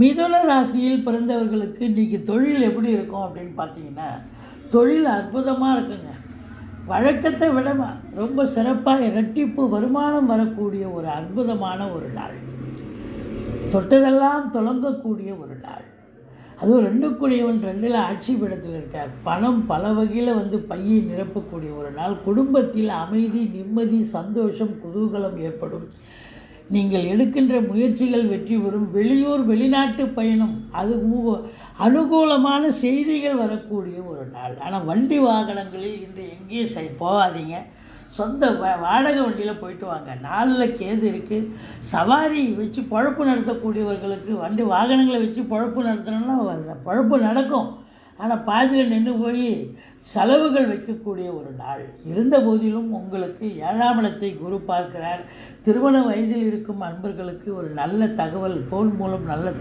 மிதுன ராசியில் பிறந்தவர்களுக்கு இன்றைக்கி தொழில் எப்படி இருக்கும் அப்படின்னு பார்த்தீங்கன்னா, தொழில் அற்புதமாக இருக்குங்க. வழக்கத்தை விட ரொம்ப சிறப்பாக இரட்டிப்பு வருமானம் வரக்கூடிய ஒரு அற்புதமான ஒரு நாள். தொட்டதெல்லாம் தொடங்கக்கூடிய ஒரு நாள். அதுவும் 2 கூடியவன் 2ல் ஆட்சி பீடத்தில் இருக்கார். பணம் பல வகையில் பையை நிரப்பக்கூடிய ஒரு நாள். குடும்பத்தில் அமைதி, நிம்மதி, சந்தோஷம், குதூகலம் ஏற்படும். நீங்கள் எடுக்கின்ற முயற்சிகள் வெற்றி பெறும். வெளியூர் வெளிநாட்டு பயணம் அது அனுகூலமான செய்திகள் வரக்கூடிய ஒரு நாள். ஆனால் வண்டி வாகனங்களில் இன்று எங்கேயும் போகாதீங்க. சொந்த வாடகை வண்டியில் போயிட்டு வாங்க. 4ல் கேது இருக்குது. சவாரி வச்சு பொழப்பு நடத்தக்கூடியவர்களுக்கு வண்டி வாகனங்களை வச்சு பொழப்பு நடத்தணும்னா பொழப்பு நடக்கும். ஆனால் பாதியில் நின்று போய் செலவுகள் வைக்கக்கூடிய ஒரு நாள். இருந்த போதிலும் உங்களுக்கு 7ஆம் இடத்தை குரு பார்க்கிறார். திருமண வயதில் இருக்கும் அன்பர்களுக்கு ஒரு நல்ல தகவல், ஃபோன் மூலம் நல்ல